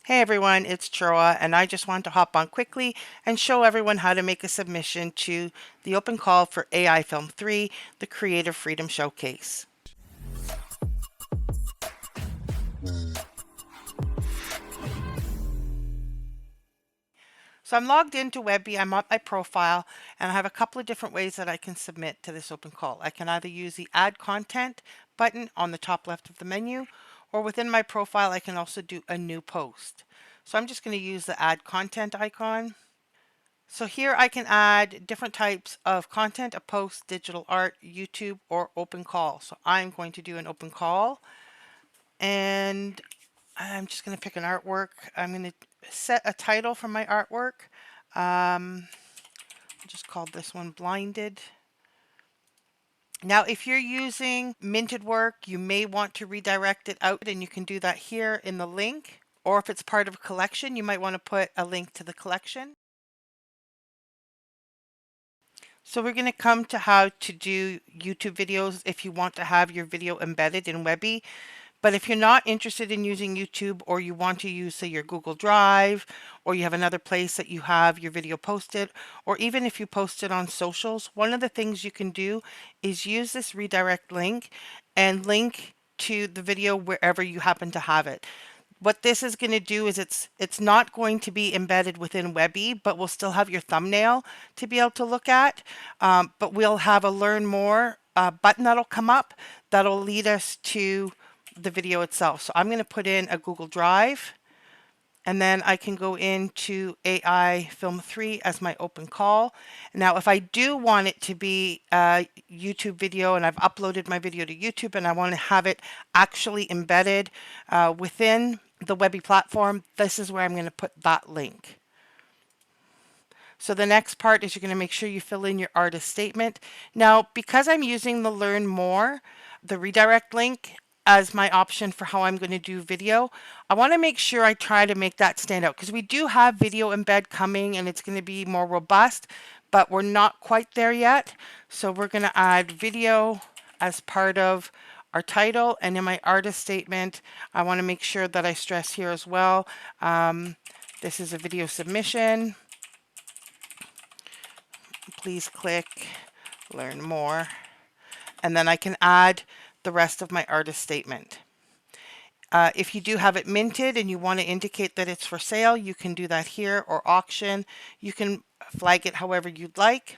Hey everyone, it's Troa, and I just want to hop on quickly and show everyone how to make a submission to the open call for AI Film 3, the Creative Freedom Showcase. So I'm logged into Webbie, I'm at my profile, and I have a couple of different ways that I can submit to this open call. I can either use the Add Content button on the top left of the menu, or within my profile I can also do a new post. So I'm just going to use the Add Content icon. So here I can add different types of content, a post, digital art, YouTube, or open call. So I'm going to do an open call, and I'm just going to pick an artwork. I'm going to set a title for my artwork. I'll just call this one Blinded. Now, if you're using minted work, you may want to redirect it out, and you can do that here in the link. Or if it's part of a collection, you might want to put a link to the collection. So we're going to come to how to do YouTube videos if you want to have your video embedded in Webbie. But if you're not interested in using YouTube, or you want to use, say, your Google Drive, or you have another place that you have your video posted, or even if you post it on socials, one of the things you can do is use this redirect link and link to the video wherever you happen to have it. What this is going to do is it's not going to be embedded within Webbie, but we'll still have your thumbnail to be able to look at. But we'll have a learn more button that'll come up that'll lead us to the video itself. So I'm going to put in a Google Drive, and then I can go into AI Film 3 as my open call. Now, if I do want it to be a YouTube video and I've uploaded my video to YouTube and I want to have it actually embedded within the Webbie platform, this is where I'm going to put that link. So the next part is you're going to make sure you fill in your artist statement. Now, because I'm using the Learn More, the redirect link, as my option for how I'm going to do video, I want to make sure I try to make that stand out, because we do have video embed coming and it's going to be more robust, but we're not quite there yet. So we're going to add video as part of our title, and in my artist statement, I want to make sure that I stress here as well. This is a video submission. Please click learn more, and then I can add the rest of my artist statement. If you do have it minted and you want to indicate that it's for sale, you can do that here, or auction. You can flag it however you'd like.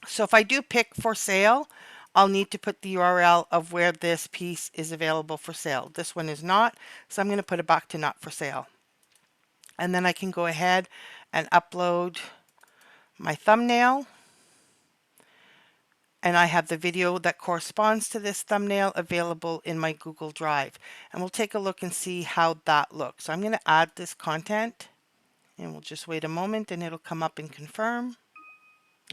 So if I do pick for sale, I'll need to put the URL of where this piece is available for sale. This one is not, so I'm going to put it back to not for sale. And then I can go ahead and upload my thumbnail. And I have the video that corresponds to this thumbnail available in my Google Drive. And we'll take a look and see how that looks. So I'm going to add this content, and we'll just wait a moment and it'll come up and confirm.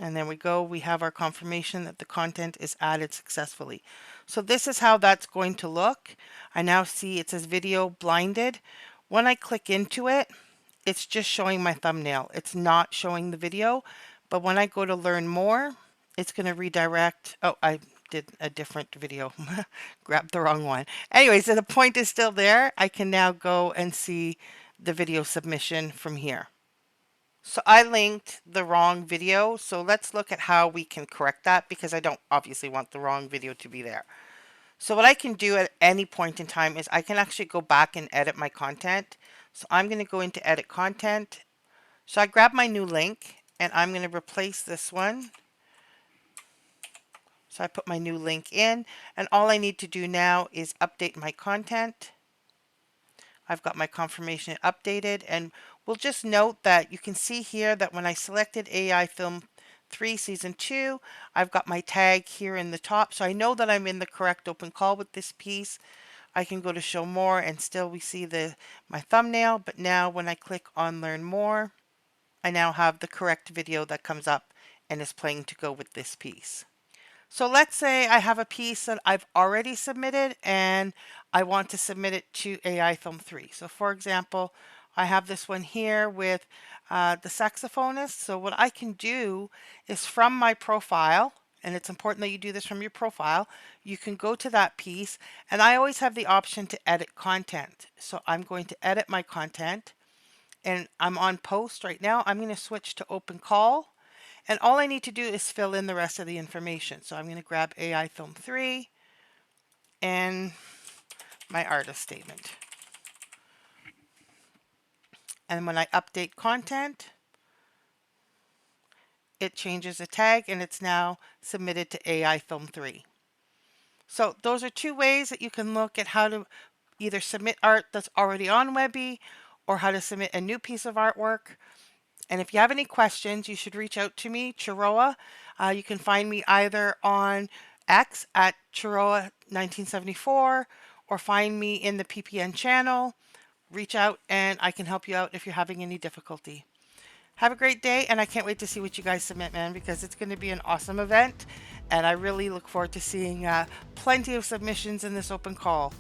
And there we go. We have our confirmation that the content is added successfully. So this is how that's going to look. I now see it says video blinded. When I click into it, it's just showing my thumbnail. It's not showing the video. But when I go to learn more, it's going to redirect. Oh, I did a different video. Grabbed the wrong one. Anyway, so the point is still there. I can now go and see the video submission from here. So I linked the wrong video. So let's look at how we can correct that, because I don't obviously want the wrong video to be there. So what I can do at any point in time is I can actually go back and edit my content. So I'm going to go into edit content. So I grab my new link and I'm going to replace this one. So I put my new link in, and all I need to do now is update my content. I've got my confirmation updated, and we'll just note that you can see here that when I selected AI Film 3 Season 2, I've got my tag here in the top, so I know that I'm in the correct open call with this piece. I can go to show more and still we see my thumbnail, but now when I click on learn more, I now have the correct video that comes up and is playing to go with this piece. So let's say I have a piece that I've already submitted and I want to submit it to AI Film 3. So for example, I have this one here with the saxophonist. So what I can do is from my profile, and it's important that you do this from your profile, you can go to that piece, and I always have the option to edit content. So I'm going to edit my content, and I'm on post right now. I'm going to switch to open call, and all I need to do is fill in the rest of the information. So I'm going to grab AI Film 3 and my artist statement. And when I update content, it changes the tag and it's now submitted to AI Film 3. So those are two ways that you can look at how to either submit art that's already on Webbie or how to submit a new piece of artwork. And if you have any questions, you should reach out to me, Chiroa. You can find me either on X at Chiroa1974 or find me in the PPN channel. Reach out and I can help you out if you're having any difficulty. Have a great day, and I can't wait to see what you guys submit, man, because it's going to be an awesome event, and I really look forward to seeing plenty of submissions in this open call.